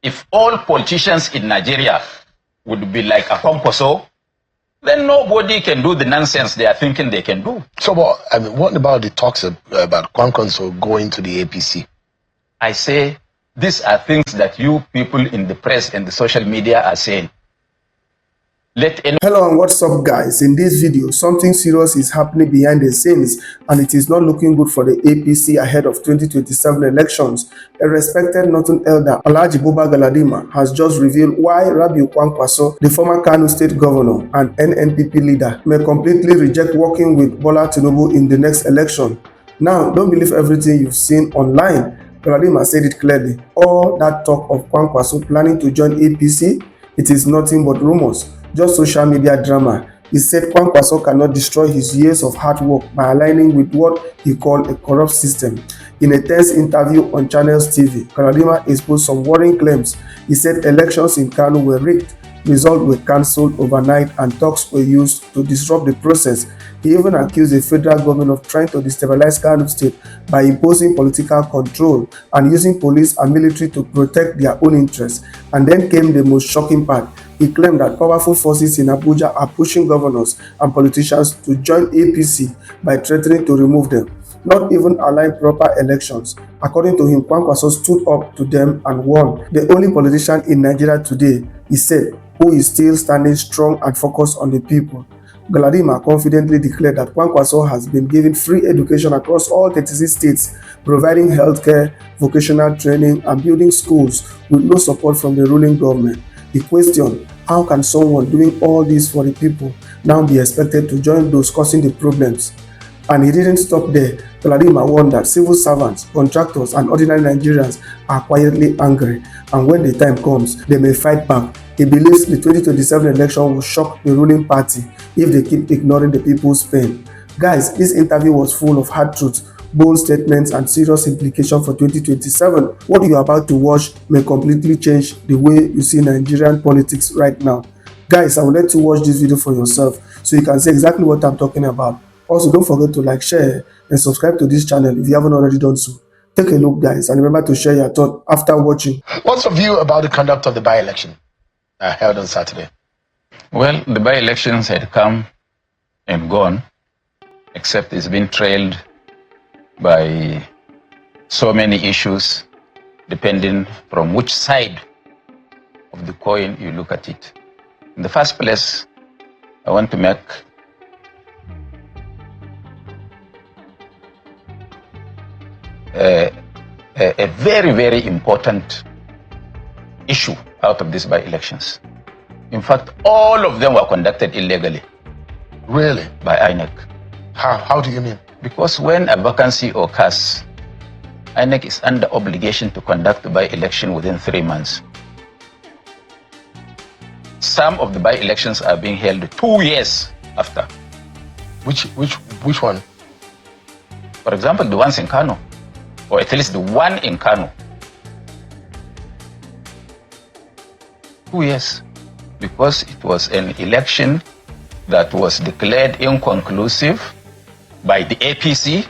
If all politicians in Nigeria would be like a Kwankwaso, then nobody can do the nonsense they are thinking they can do. So, what about the talks about Kwankwaso going to the APC? I say these are things that you people in the press and the social media are saying. Hello and what's up, guys? In this video, something serious is happening behind the scenes and it is not looking good for the APC ahead of 2027 elections. A respected Northern elder, Buba Galadima, has just revealed why Rabiu Kwankwaso, the former Kano state governor and NNPP leader, may completely reject working with Tinubu in the next election. Now, don't believe everything you've seen online. Galadima said it clearly. All that talk of Kwankwaso planning to join APC, it is nothing but rumors. Just social media drama. He said Kwankwaso cannot destroy his years of hard work by aligning with what he called a corrupt system. In a tense interview on Channels TV, Galadima exposed some worrying claims. He said elections in Kano were rigged, results were cancelled overnight, and talks were used to disrupt the process. He even accused the federal government of trying to destabilize Kano state by imposing political control and using police and military to protect their own interests. And then came the most shocking part. He claimed that powerful forces in Abuja are pushing governors and politicians to join APC by threatening to remove them, not even allowing proper elections. According to him, Kwankwaso stood up to them and won. The only politician in Nigeria today, he said, who is still standing strong and focused on the people. Galadima confidently declared that Kwankwaso has been given free education across all 36 states, providing healthcare, vocational training, and building schools with no support from the ruling government. He questioned, how can someone doing all this for the people now be expected to join those causing the problems? And he didn't stop there. Galadima warned that civil servants, contractors, and ordinary Nigerians are quietly angry, and when the time comes, they may fight back. He believes the 2027 election will shock the ruling party if they keep ignoring the people's pain. Guys, this interview was full of hard truths, bold statements, and serious implications for 2027. What you are about to watch may completely change the way you see Nigerian politics right now. Guys, I will let you watch this video for yourself so you can see exactly what I'm talking about. Also, don't forget to like, share, and subscribe to this channel if you haven't already done so. Take a look, guys, and remember to share your thoughts after watching. What's your view about the conduct of the by-election held on Saturday? Well, the by-elections had come and gone, except it's been trailed by so many issues, depending from which side of the coin you look at it. In the first place, I want to make a very, very important issue out of these by-elections. In fact, all of them were conducted illegally. Really? By INEC. How do you mean? Because when a vacancy occurs, INEC is under obligation to conduct the by-election within 3 months. Some of the by-elections are being held 2 years after. Which one? For example, the ones in Kano, or at least the one in Kano. 2 years, because it was an election that was declared inconclusive by the APC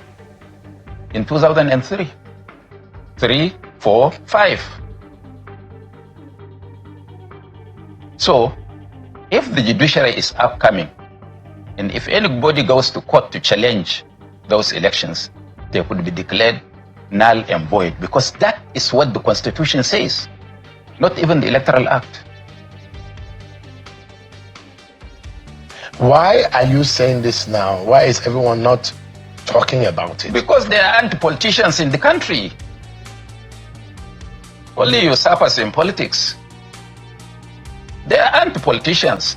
in 2003. 3, 4, 5. So, if the judiciary is upcoming, and if anybody goes to court to challenge those elections, they could be declared null and void, because that is what the Constitution says, not even the Electoral Act. Why are you saying this now? Why is everyone not talking about it? Because there aren't politicians in the country. Only usurpers in politics. There aren't politicians.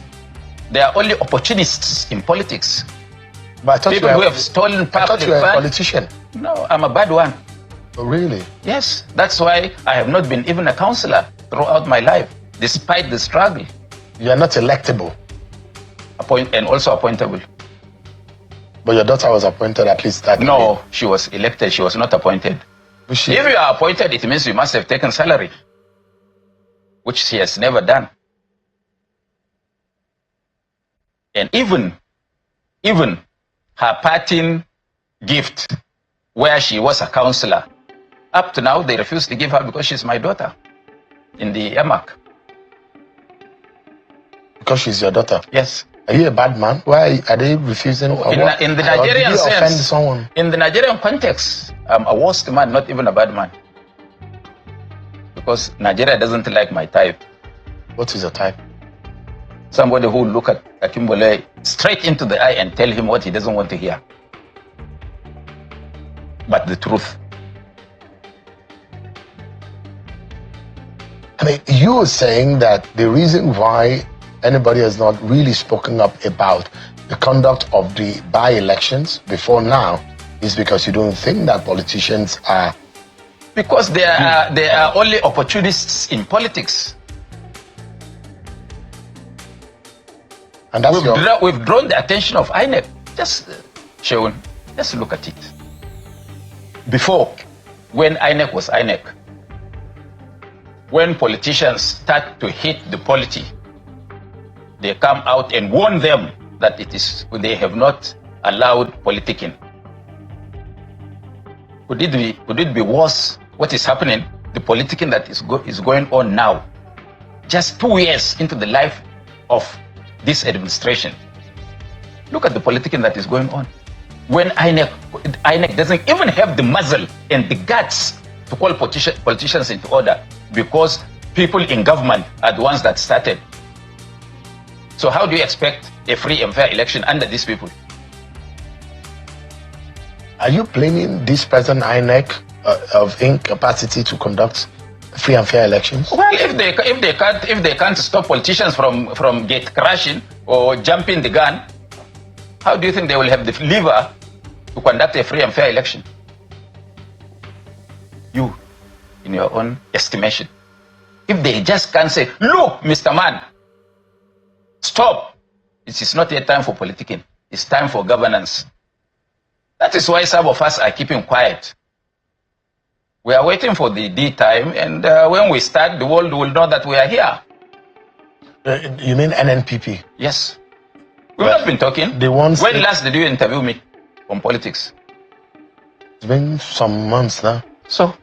There are only opportunists in politics. But I thought people who have stolen public funds. I thought you were a politician. No, I'm a bad one. Oh, really? Yes, that's why I have not been even a councillor throughout my life, despite the struggle. You are not electable. And also appointable. But your daughter was appointed at least that No, she was elected, she was not appointed. If you are appointed, it means you must have taken salary, which she has never done. And even her parting gift, where she was a councillor, up to now they refuse to give her because she's my daughter. in the MAC. Because she's your daughter? Yes. Are you a bad man? Why are they refusing? In the Nigerian sense, offend someone? In the Nigerian context, I'm a worst man, not even a bad man. Because Nigeria doesn't like my type. What is your type? Somebody who will look at Akimbole straight into the eye and tell him what he doesn't want to hear. But the truth. I mean, you were saying that the reason why anybody has not really spoken up about the conduct of the by-elections before now is because you don't think that politicians are... Because they are only opportunists in politics. And that's we've drawn the attention of INEP. Just, Sheun, just look at it. Before, when INEP was INEP, when politicians start to hit the polity, they come out and warn them that they have not allowed politicking. Could it be worse? What is happening? The politicking that is going on now, just 2 years into the life of this administration. Look at the politicking that is going on. When INEC doesn't even have the muzzle and the guts to call politicians into order because people in government are the ones that started. So how do you expect a free and fair election under these people? Are you blaming this present INEC of incapacity to conduct free and fair elections? Well, if they can't stop politicians from gate crashing or jumping the gun, how do you think they will have the lever to conduct a free and fair election? You, in your own estimation, if they just can't say, look, Mr. Man, stop. It is not yet time for politicking. It's time for governance. That is why some of us are keeping quiet. We are waiting for the D time, and when we start, the world will know that we are here. You mean NNPP? Yes. We've not been talking. When last did you interview me on politics? It's been some months now. So?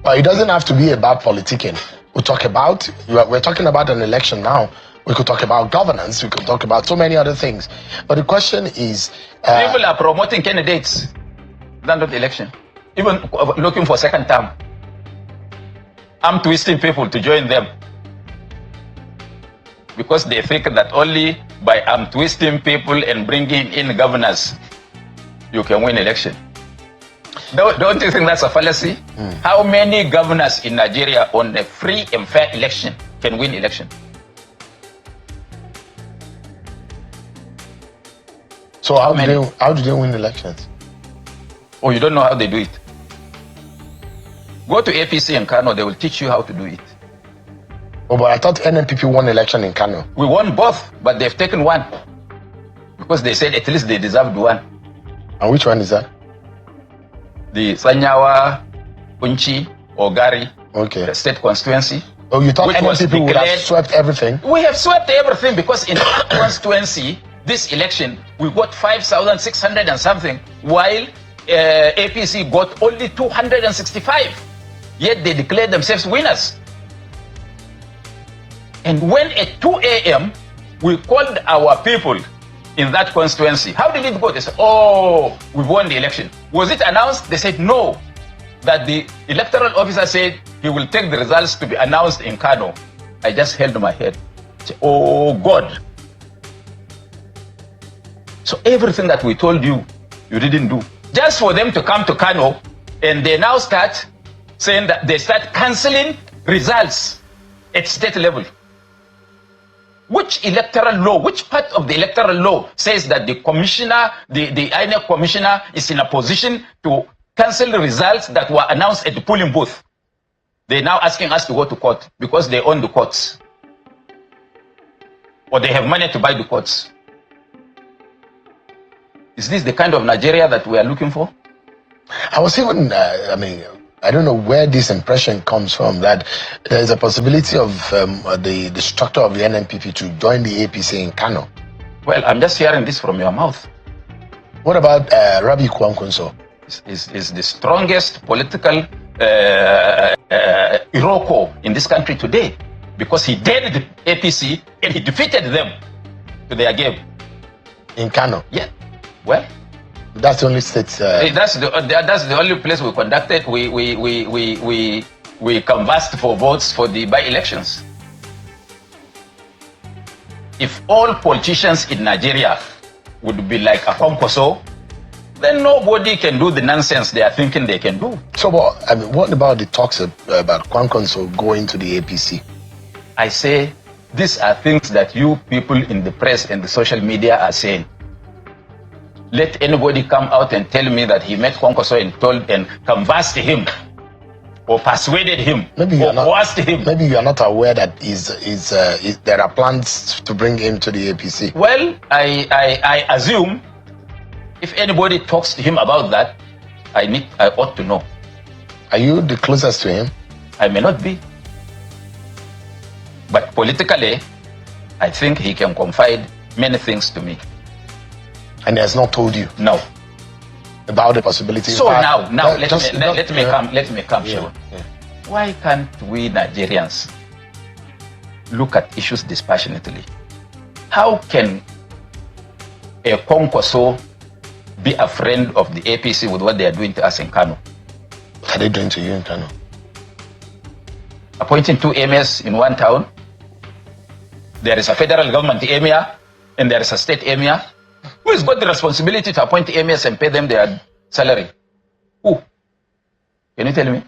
Well, it doesn't have to be about politicking. We're talking about an election now. We could talk about governance. We could talk about so many other things. But the question is... people are promoting candidates than the election. Even looking for second term. I'm twisting people to join them. Because they think that only by twisting people and bringing in governors, you can win election. Don't you think that's a fallacy? How many governors in Nigeria on a free and fair election can win election? So how do they win elections? Oh, you don't know how they do it? Go to APC in Kano, they will teach you how to do it. Oh, but I thought NNPP won election in Kano. We won both, but they've taken one. Because they said at least they deserved one. And which one is that? The Sanyawa, Punchi, Ogari, the state constituency. Oh, you thought NNPP would have swept everything? We have swept everything because in that constituency, this election, we got 5,600 and something, while APC got only 265. Yet they declared themselves winners. And when at 2 a.m., we called our people in that constituency, how did it go? They said, oh, we won the election. Was it announced? They said no. That the electoral officer said he will take the results to be announced in Kano. I just held my head. I said, oh, God. So everything that we told you, you didn't do. Just for them to come to Kano, and they now start saying that they start cancelling results at state level. Which electoral law, which part of the electoral law says that the commissioner, the INEC commissioner is in a position to cancel the results that were announced at the polling booth? They're now asking us to go to court because they own the courts. Or they have money to buy the courts. Is this the kind of Nigeria that we are looking for? I was even, I don't know where this impression comes from that there is a possibility of the structure of the NNPP to join the APC in Kano. Well, I'm just hearing this from your mouth. What about Rabiu Kwankwaso? Is the strongest political Iroko in this country today, because he dared the APC and he defeated them to their game. In Kano? Yeah. Well, that's the only state. That's the only place we conducted. We canvassed for votes for the by-elections. If all politicians in Nigeria would be like a Kwankwaso, then nobody can do the nonsense they are thinking they can do. So, what about the talks about Kwankwaso going to the APC? I say these are things that you people in the press and the social media are saying. Let anybody come out and tell me that he met Kwankwaso and told and canvassed him, or persuaded him, or coerced him. Maybe you are not aware that there are plans to bring him to the APC. Well, I assume if anybody talks to him about that, I ought to know. Are you the closest to him? I may not be. But politically, I think he can confide many things to me. And he has not told you? No. About the possibility. So now let me come. Yeah. Why can't we Nigerians look at issues dispassionately? How can a Kwankwaso be a friend of the APC with what they are doing to us in Kano? What are they doing to you in Kano? Appointing 2 emirs in one town. There is a federal government emir and there is a state emir. Who has got the responsibility to appoint emirs and pay them their salary? Who? Can you tell me?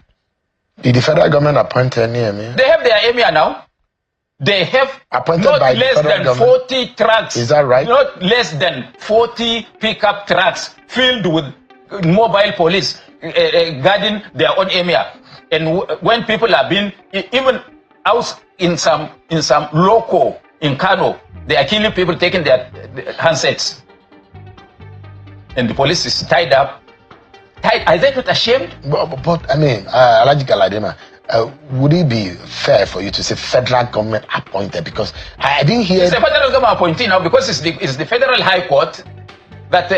Did the federal government appoint any emir? They have their emir now. They have appointed not by less than government. 40 trucks. Is that right? Not less than 40 pickup trucks filled with mobile police guarding their own emir. And when people are being, even out in some loco in Kano, they are killing people, taking their handsets. And the police is tied up. Are they not ashamed? But I mean, Alhaji Galadima, would it be fair for you to say federal government appointed? Because I didn't hear... It's a federal government appointee now, because it's the federal high court that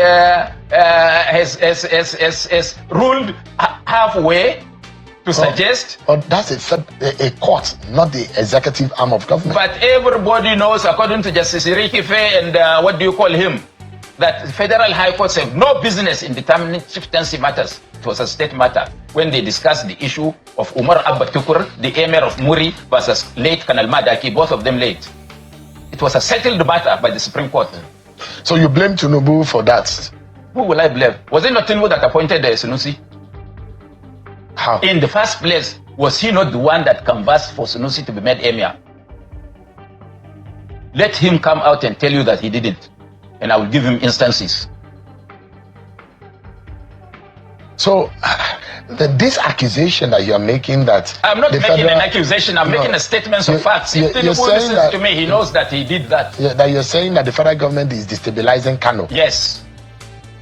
has ruled halfway to suggest... But that's a court, not the executive arm of government. But everybody knows, according to Justice Rikife and what do you call him, that federal high courts have no business in determining chieftaincy matters. It was a state matter when they discussed the issue of Umar Abba Tukur, the emir of Muri, versus late Colonel Madaki, both of them late. It was a settled matter by the Supreme Court. So you blame Tinubu for that? Who will I blame? Was it not Tinubu that appointed Sunusi? How? In the first place, was he not the one that canvassed for Sunusi to be made emir? Let him come out and tell you that he didn't, and I will give him instances. So, this accusation that you are making that... I'm not making an accusation, I'm making a statement of facts. If Tinubu listens to me, he knows that he did that. That you're saying that the federal government is destabilizing Kano. Yes.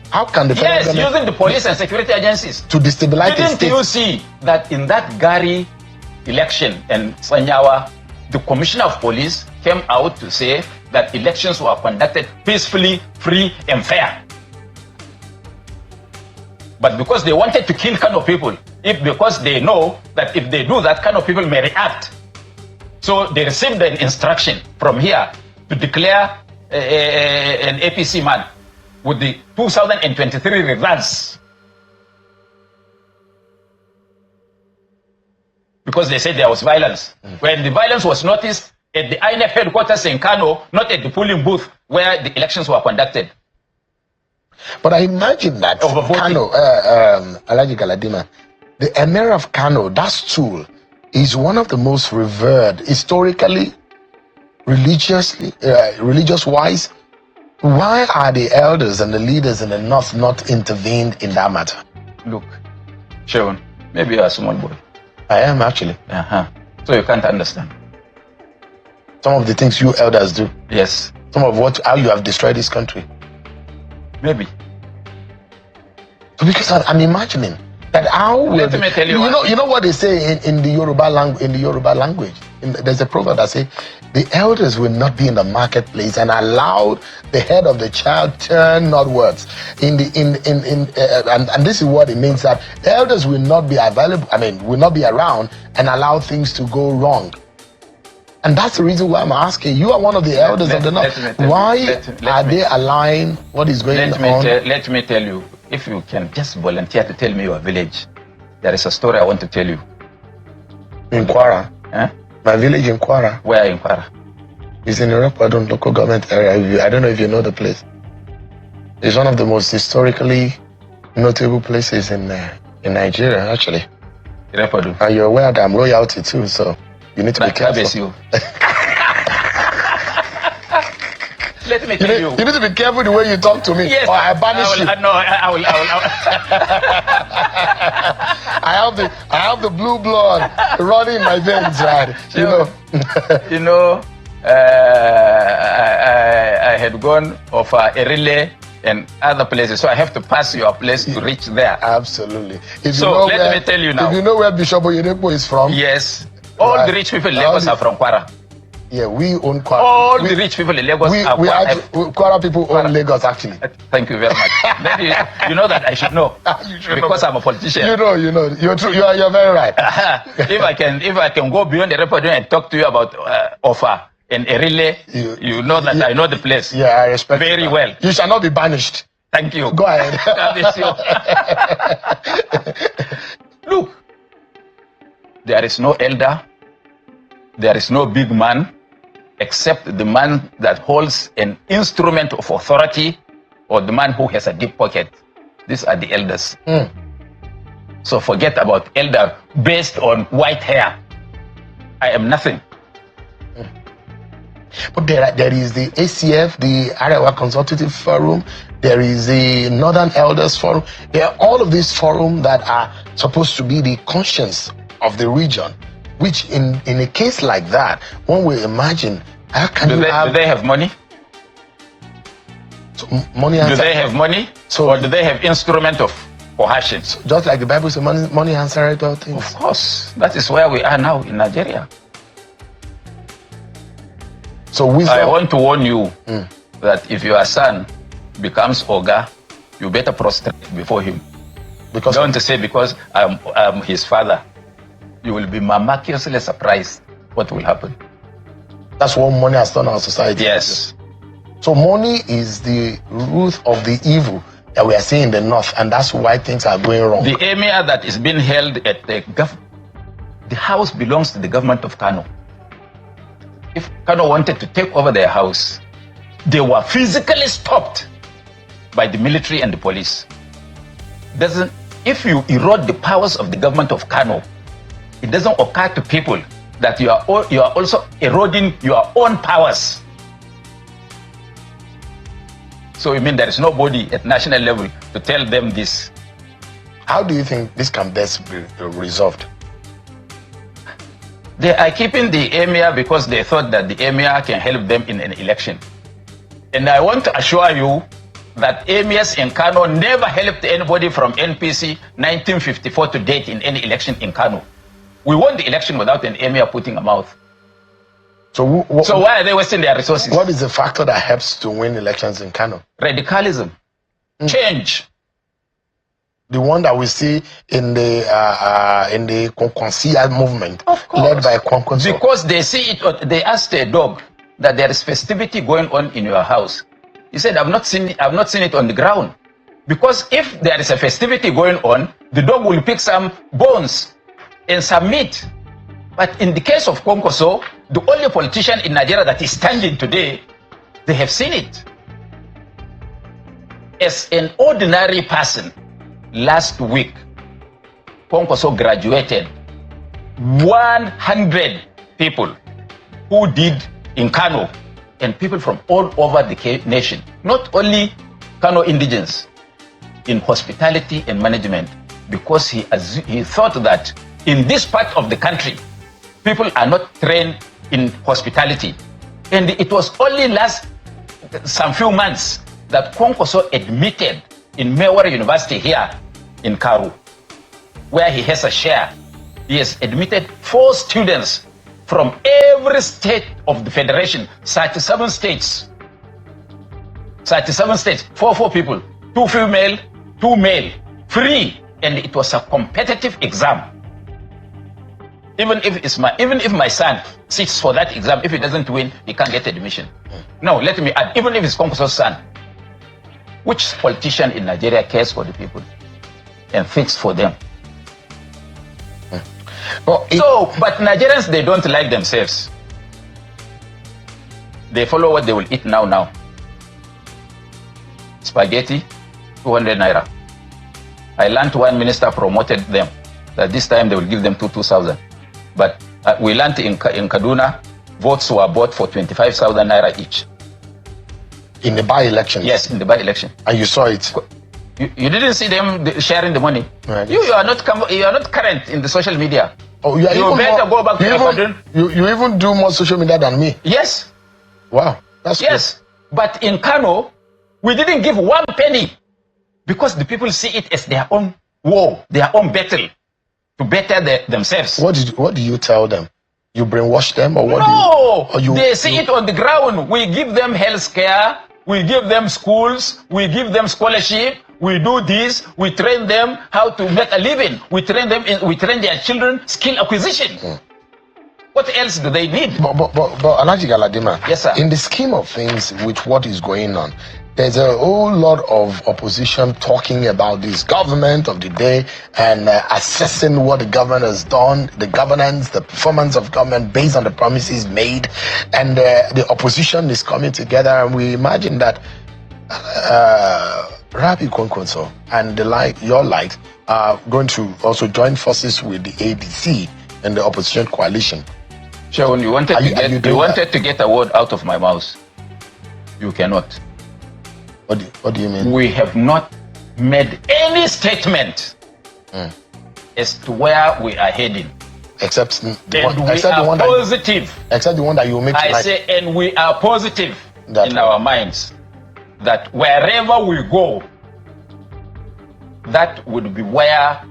How can the federal government... Yes, using the police and security agencies. To destabilize the state. Didn't you see that in that Gari election in Sanyawa, the commissioner of police came out to say that elections were conducted peacefully, free and fair. But because they wanted to kill Kano people, because they know that if they do that, Kano people may react. So they received an instruction from here to declare an APC man with the 2023 results. Because they said there was violence. When the violence was noticed at the INF headquarters in Kano, not at the polling booth where the elections were conducted. But I imagine that Kano, Alhaji Galadima, the emir of Kano, that stool, is one of the most revered, historically, religious-wise. Why are the elders and the leaders in the north not intervened in that matter? Look, Sharon, maybe you're a small boy. I am actually. So you can't understand. Some of the things you elders do. Yes. Some of how you have destroyed this country. Maybe. So because I'm imagining that how will Let me tell you. You know what they say in the Yoruba language. There's a proverb that says, "The elders will not be in the marketplace, and allow the head of the child turn northwards." And this is what it means, that the elders will not be available. Will not be around and allow things to go wrong. And that's the reason why I'm asking. You are one of the elders of the North. Why are they allowing what is going on? Let me tell you. If you can just volunteer to tell me your village, there is a story I want to tell you. In Kwara? Huh? My village in Kwara. Where in Kwara? It's in the Iroquois local government area. I don't know if you know the place. It's one of the most historically notable places in Nigeria, actually. Iroquois. And you're aware that I'm royalty too, so you need to be careful. Let me tell you. You need to be careful the way you talk to me. Yes. Or I banish you. No, I will. I have the blue blood running in my veins, right? You know, I had gone of a relay and other places, so I have to pass your place to reach there. Absolutely. Let me tell you now. If you know where Bishop Oyedepo is from. Yes. All the rich people in Lagos are from Kwara. Yeah, we own Kwara. All the rich people in Lagos are Kwara. Kwara people own Lagos, actually. Thank you very much. Maybe you know that I should know because I'm a politician. You know. You're true. You're very right. If I can go beyond the repertoire and talk to you about offer and a relay, you know that I know the place. Yeah, I respect very well. You shall not be banished. Thank you. Go ahead. Look, there is no elder, there is no big man, except the man that holds an instrument of authority or the man who has a deep pocket. These are the elders. So forget about elder based on white hair. I am nothing. But there is the ACF, the Arewa Consultative Forum, there is the Northern Elders Forum. There are all of these forums that are supposed to be the conscience of the region, which in a case like that, one will imagine, how can do they have money? So, money do they have money? Or do they have instrument of coercion? So just like the Bible says, money answers all things. Of course. That is where we are now in Nigeria. So I want to warn you that if your son becomes Oga, you better prostrate before him. Because don't say because I'm his father. You will be miraculously surprised what will happen. That's what money has done in our society. Yes. So money is the root of the evil that we are seeing in the north, and that's why things are going wrong. The emir that is being held at the house belongs to the government of Kano. If Kano wanted to take over their house, they were physically stopped by the military and the police. If you erode the powers of the government of Kano, it doesn't occur to people that you are also eroding your own powers. So you mean there is nobody at national level to tell them this? How do you think this can best be resolved? They are keeping the emir because they thought that the emir can help them in an election. And I want to assure you that emirs in Kano never helped anybody from NPC 1954 to date in any election in Kano. We won the election without an emir putting a mouth. So why are they wasting their resources? What is the factor that helps to win elections in Kano? Radicalism. Change. The one that we see in the Kwankwaso movement, led by Kwankwaso. Because they see it, they asked a dog that there is festivity going on in your house. He said, I've not seen it on the ground. Because if there is a festivity going on, the dog will pick some bones and some meat. But in the case of Kwankwaso, the only politician in Nigeria that is standing today, they have seen it. As an ordinary person, last week, Kwankwaso graduated 100 people who did in Kano, and people from all over the nation, not only Kano indigenes, in hospitality and management, because he thought that in this part of the country, people are not trained in hospitality. And it was only some few months that Kwankwaso admitted in Mewari University here in Karu. where he has a share. He has admitted 4 students from every state of the federation, 37 states. 37 states, 4 people, 2 female, 2 male, free, and it was a competitive exam. Even if my son sits for that exam, if he doesn't win, he can't get admission. No, let me add, even if it's Kwankwaso's son, which politician in Nigeria cares for the people and thinks for them? But Nigerians, they don't like themselves. They follow what they will eat now. Spaghetti, 200 naira. I learned one minister promoted them, that this time they will give them 2,000. But we learned in Kaduna, votes were bought for 25,000 naira each. In the by-election? Yes, in the by-election. And you saw it? You didn't see them sharing the money. Right. You are not current in the social media. Oh, you better go back to you even do more social media than me? Yes. Wow, that's yes. Good. But in Kano, we didn't give 1 penny because the people see it as their own war, their own battle to better themselves. What do you tell them? You brainwash them, or what? No, they see it on the ground. We give them health care, we give them schools, we give them scholarship, we do this, we train them how to make a living, we train their children skill acquisition. What else do they need? But Alhaji Galadima, yes, sir. In the scheme of things with what is going on, there's a whole lot of opposition talking about this government of the day and assessing what the government has done, the governance, the performance of government based on the promises made. And the opposition is coming together, and we imagine that Rabiu Kwankwaso and your likes are going to also join forces with the ADC and the opposition coalition. Sure, when you wanted to get a word out of my mouth, you cannot. What do you mean? We have not made any statement as to where we are heading. Except the one that you make tonight. I say, and we are positive in our minds that wherever we go, that would be where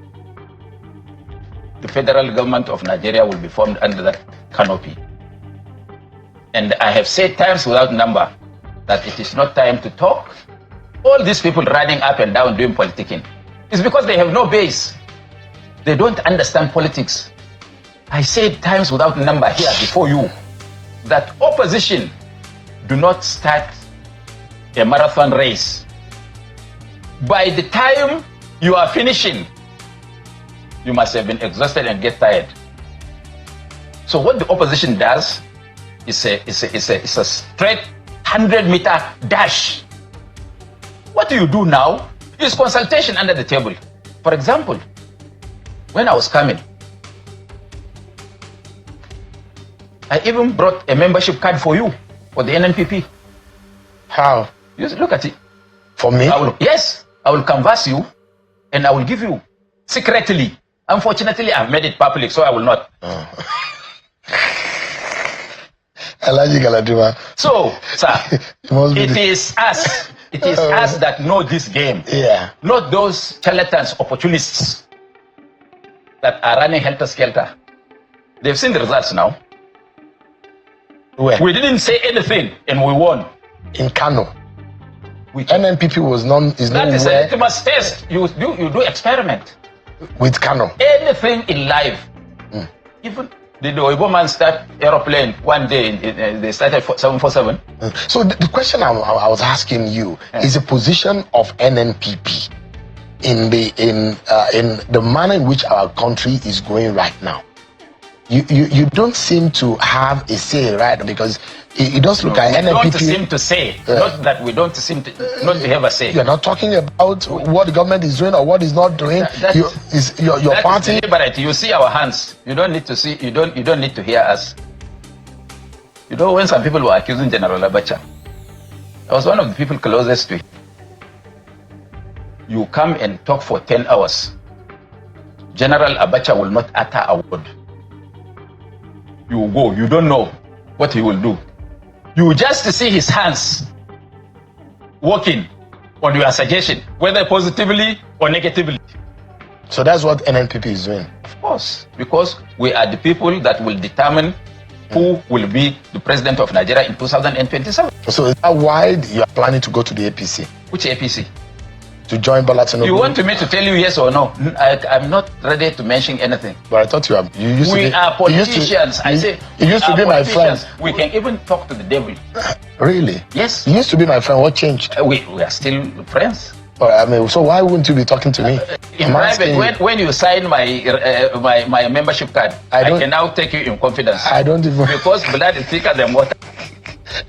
the federal government of Nigeria will be formed under that canopy. And I have said times without number that it is not time to talk. All these people running up and down doing politicking, it's because they have no base. They don't understand politics. I said times without number here before you that opposition do not start a marathon race. By the time you are finishing, you must have been exhausted and get tired. So what the opposition does is a straight 100-meter dash. What you do now is consultation under the table. For example, when I was coming, I even brought a membership card for you, for the NNPP. How? You look at it. For me? Yes, I will canvass you and I will give you secretly. Unfortunately, I've made it public, so I will not. Alhaji Galadima. So, sir, it is us. It is us that know this game. Yeah. Not those charlatans, opportunists that are running helter-skelter. They've seen the results now. Where? We didn't say anything and we won. In Kano. NNPP is nowhere. That is a litmus test. You do experiment. With Kano. Anything in life. Even did the Oibo man start aeroplane one day? They started 747. So the question I was asking you is the position of NNPP in the manner in which our country is going right now. You don't seem to have a say, right? Because it does look like NNPP. We don't seem to say. Not that we don't seem to not to have a say. You're not talking about what the government is doing or what is not doing. Your party. Is deliberate. You see our hands. You don't need to see. You don't need to hear us. You know, when some people were accusing General Abacha, I was one of the people closest to him. You come and talk for 10 hours. General Abacha will not utter a word. You go, you don't know what he will do. You just see his hands working on your suggestion, whether positively or negatively. So that's what NNPP is doing. Of course, because we are the people that will determine who will be the president of Nigeria in 2027. So is that why you are planning to go to the APC? Which APC? To join Bola Tinubu? You want me to tell you yes or no? I'm not ready to mention anything. But I thought you used to be... We are politicians. You used to be my friend. We can even talk to the devil. Really? Yes. You used to be my friend. What changed? We are still friends. I mean, so why wouldn't you be talking to me? In private, when you sign my membership card, I can now take you in confidence. I don't even... Because blood is thicker than water.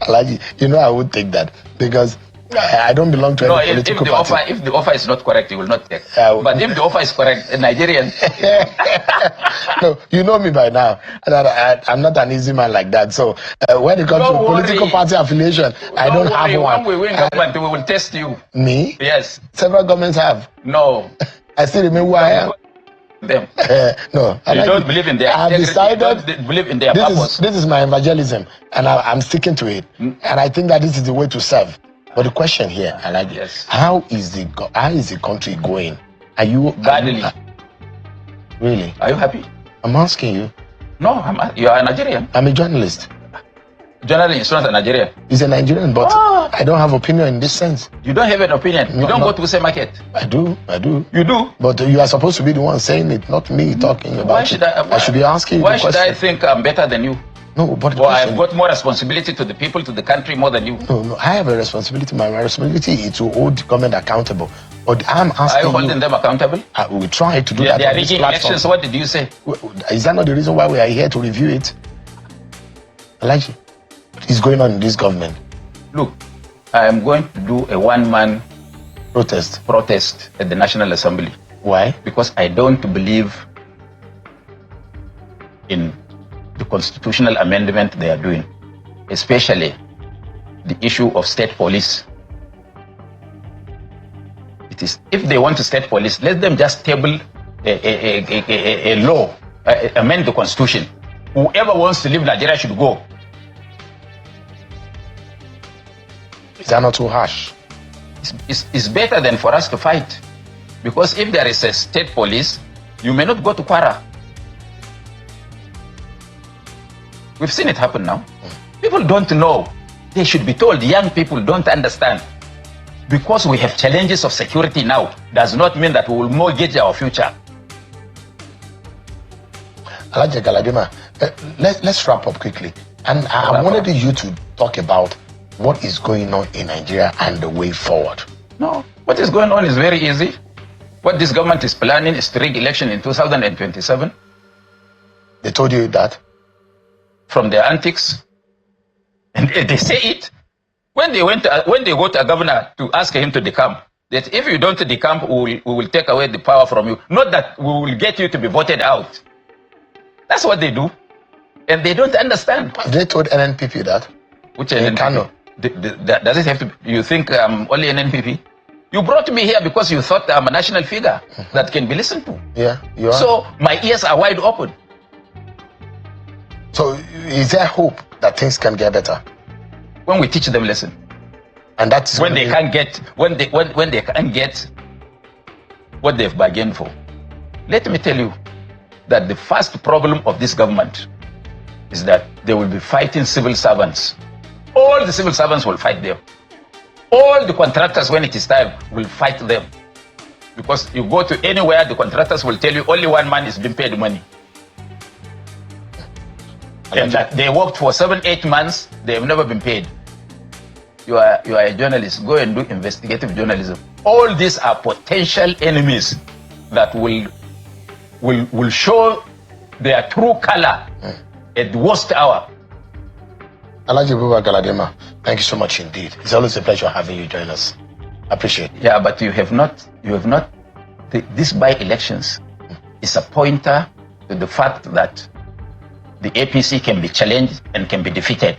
Alaji, you know I would take that because I don't belong to any political party. If the offer is not correct, you will not take. But if the offer is correct, a Nigerian... No, you know me by now. I'm not an easy man like that. So when it comes to political party affiliation, I don't have one. When we win government, we will test you. Me? Yes. Several governments have. No. I still remain who I am. Them. No. You don't believe in their I've decided you don't believe in their purpose. This is my evangelism, and I'm sticking to it. And I think that this is the way to serve. But the question here, I like yes. How is the country going? Are you badly? Really? Are you happy? I'm asking you. No, you are a Nigerian. I'm a journalist. Journalist is not a Nigerian. He's a Nigerian, but I don't have opinion in this sense. You don't have an opinion. You don't go to the same market. I do. You do. But you are supposed to be the one saying it, not me talking about why should it. I should be asking you. Why should I think I'm better than you? No, but I've got more responsibility to the people, to the country more than you. No, I have a responsibility. My responsibility is to hold the government accountable. But I'm asking you. Are you holding them accountable? We try to do that. They are rigging elections. What did you say? Is that not the reason why we are here to review it? Elijah, what is going on in this government? Look, I am going to do a one-man protest at the National Assembly. Why? Because I don't believe in the constitutional amendment they are doing, especially the issue of state police. It is, if they want to state police, let them just table a law, amend the constitution. Whoever wants to leave Nigeria should go. Is that not too harsh? It's better than for us to fight. Because if there is a state police, you may not go to Kwara. We've seen it happen now. People don't know. They should be told. Young people don't understand. Because we have challenges of security now, does not mean that we will mortgage our future. Alhaji Galadima, let's wrap up quickly. And I wanted you to talk about what is going on in Nigeria and the way forward. No, what is going on is very easy. What this government is planning is to rig election in 2027. They told you that? From their antics. And they say it. When they go to a governor to ask him to decamp, that if you don't decamp, we will take away the power from you. Not that we will get you to be voted out. That's what they do. And they don't understand. They told NNPP that? Which NNPP? Kano. Does it have to, you think only NNPP? You brought me here because you thought I'm a national figure that can be listened to. Yeah, you are. So my ears are wide open. So is there hope that things can get better? When we teach them lesson. And that's when they can't get when they can't get what they've bargained for. Let me tell you that the first problem of this government is that they will be fighting civil servants. All the civil servants will fight them. All the contractors, when it is time, will fight them. Because you go to anywhere, the contractors will tell you only one man is being paid money. And that they worked for 7-8 months, they have never been paid. You are a journalist, go and do investigative journalism. All these are potential enemies that will show their true color at the worst hour. Alhaji Buba Galadima, thank you so much indeed. It's always a pleasure having you join us. I appreciate it. Yeah, but you have not, this by-elections is a pointer to the fact that the APC can be challenged and can be defeated.